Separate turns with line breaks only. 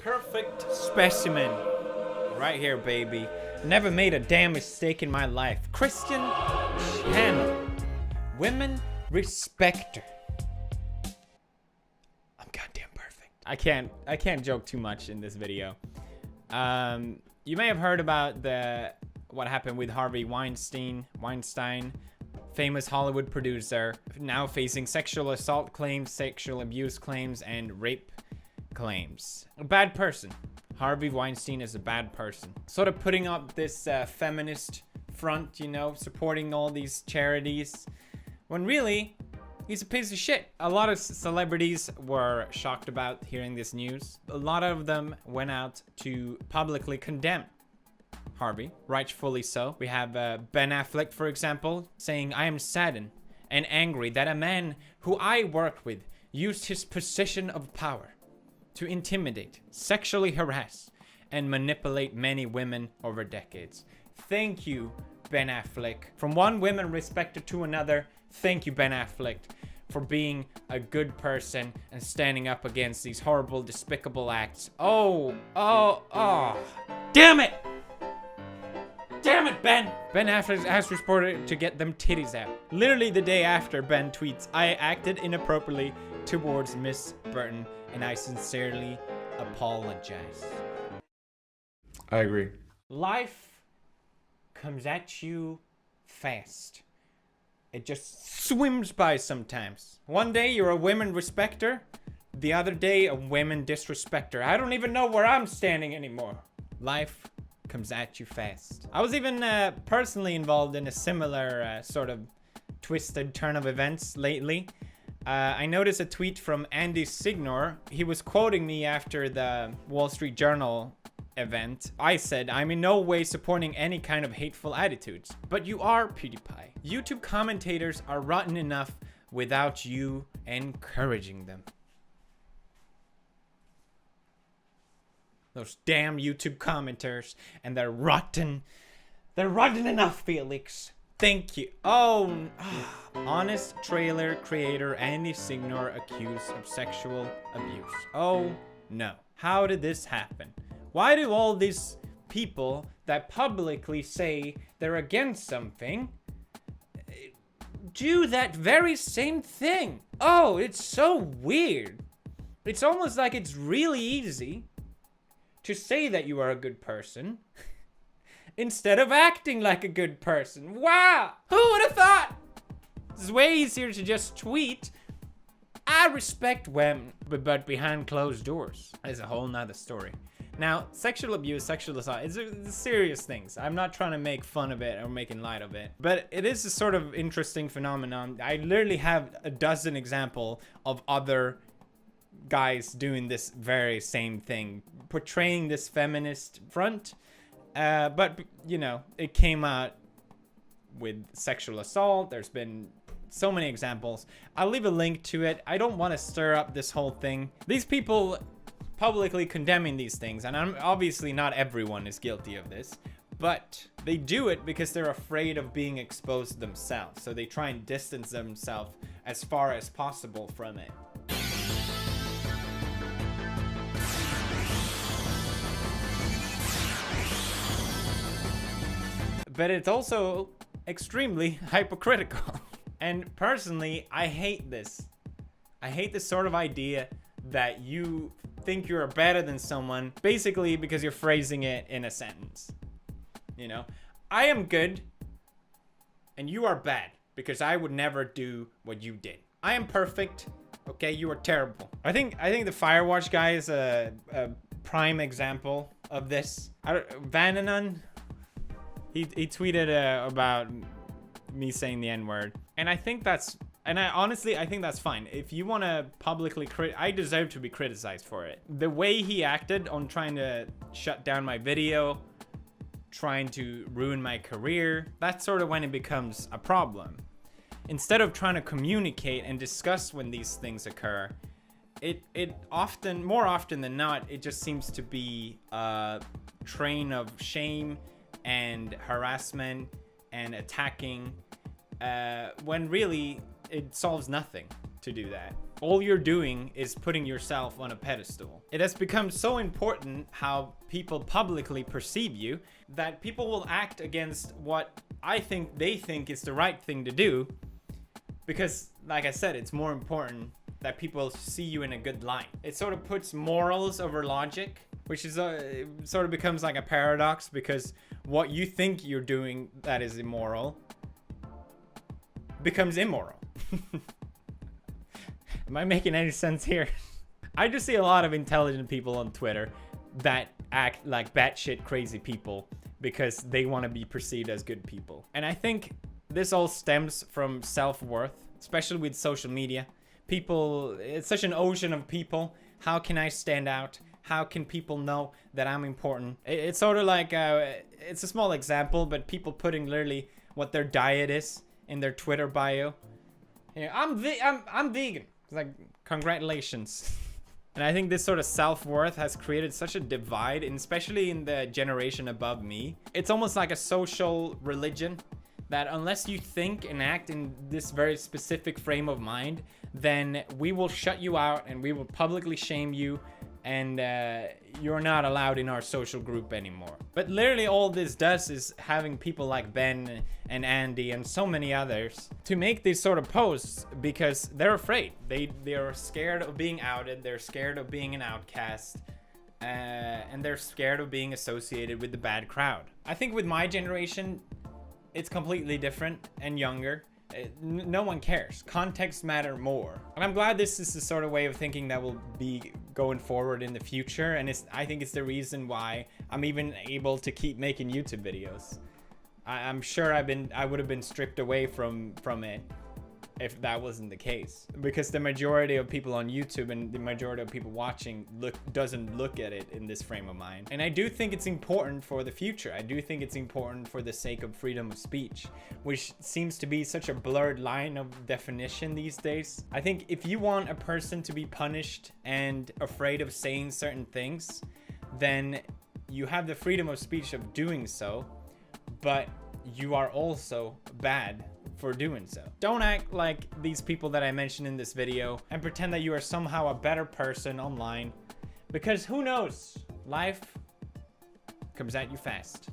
perfect specimen. Right here, baby. Never made a damn mistake in my life. Christian Channel. Women respect her. I'm goddamn perfect. I can't joke too much in this video. You may have heard about what happened with Harvey Weinstein, famous Hollywood producer, now facing sexual assault claims, sexual abuse claims, and rape claims. A bad person. Harvey Weinstein is a bad person. Sort of putting up this feminist front, you know, supporting all these charities, when really, he's a piece of shit. A lot of celebrities were shocked about hearing this news. A lot of them went out to publicly condemn Harvey, rightfully so. We have Ben Affleck, for example, saying, "I am saddened and angry that a man who I worked with used his position of power to intimidate, sexually harass, and manipulate many women over decades." Thank you, Ben Affleck. From one woman respecter to another, thank you, Ben Affleck, for being a good person and standing up against these horrible, despicable acts. Oh, damn it! Damn it, Ben! Ben Affleck has reported to get them titties out. Literally the day after, Ben tweets, "I acted inappropriately towards Miss Burton, and I sincerely apologize."
I agree.
Life comes at you fast. It just swims by sometimes. One day you're a women respecter, the other day a women disrespecter. I don't even know where I'm standing anymore. Life comes at you fast. I was even personally involved in a similar sort of twisted turn of events lately. I noticed a tweet from Andy Signor. He was quoting me after the Wall Street Journal event. I said, "I'm in no way supporting any kind of hateful attitudes." But you are, PewDiePie. YouTube commentators are rotten enough without you encouraging them. Those damn YouTube commenters, and they're rotten. They're rotten enough, Felix. Thank you. Oh, honest trailer creator Andy Signor accused of sexual abuse. Oh no. How did this happen? Why do all these people that publicly say they're against something do that very same thing? Oh, it's so weird. It's almost like it's really easy to say that you are a good person instead of acting like a good person. Wow! Who would have thought? It's way easier to just tweet, "I respect women," but behind closed doors is a whole nother story. Now, sexual abuse, sexual assault, it's serious things. I'm not trying to make fun of it or making light of it, but it is a sort of interesting phenomenon. I literally have a dozen examples of other guys doing this very same thing, portraying this feminist front, but you know, it came out with sexual assault. There's been so many examples. I'll leave a link to it. I don't want to stir up this whole thing. These people publicly condemning these things, and obviously not everyone is guilty of this, but they do it because they're afraid of being exposed themselves, so they try and distance themselves as far as possible from it. But it's also extremely hypocritical. And personally, I hate this. I hate this sort of idea that you think you're better than someone basically because you're phrasing it in a sentence. You know, I am good and you are bad because I would never do what you did. I am perfect. Okay, you are terrible. I think the Firewatch guy is a prime example of this. Vananon, he tweeted about me saying the N-word, and I think that's, and honestly I think that's fine. If you want to publicly I deserve to be criticized for it. The way he acted on trying to shut down my video, trying to ruin my career, that's sort of when it becomes a problem. Instead of trying to communicate and discuss when these things occur, more often than not, it just seems to be a train of shame and harassment and attacking, when really it solves nothing to do that. all you're doing is putting yourself on a pedestal. It has become so important how people publicly perceive you that people will act against what they think is the right thing to do, because, like I said, it's more important that people see you in a good light. It sort of puts morals over logic, which is it sort of becomes like a paradox, because what you think you're doing that is immoral becomes immoral. Am I making any sense here? I just see a lot of intelligent people on Twitter that act like batshit crazy people because they want to be perceived as good people. And I think this all stems from self-worth, especially with social media. People, it's such an ocean of people. How can I stand out? How can people know that I'm important? It's sort of like, it's a small example, but people putting literally what their diet is in their Twitter bio. Yeah, I'm vegan. It's like, congratulations. And I think this sort of self-worth has created such a divide, and especially in the generation above me. It's almost like a social religion that unless you think and act in this very specific frame of mind, then we will shut you out and we will publicly shame you, and you're not allowed in our social group anymore. But literally all this does is having people like Ben and Andy and so many others to make these sort of posts because they're afraid. They're scared of being outed. They're scared of being an outcast. And they're scared of being associated with the bad crowd. I think with my generation, it's completely different and younger. No one cares. Context matter more. And I'm glad this is the sort of way of thinking that will be going forward in the future. And I think it's the reason why I'm even able to keep making YouTube videos. I'm sure I would have been stripped away from it if that wasn't the case, because the majority of people on YouTube and the majority of people watching doesn't look at it in this frame of mind. And I do think it's important for the future. I do think it's important for the sake of freedom of speech, which seems to be such a blurred line of definition these days. I think if you want a person to be punished and afraid of saying certain things, then you have the freedom of speech of doing so, but you are also bad for doing so. Don't act like these people that I mentioned in this video and pretend that you are somehow a better person online, because who knows? Life comes at you fast.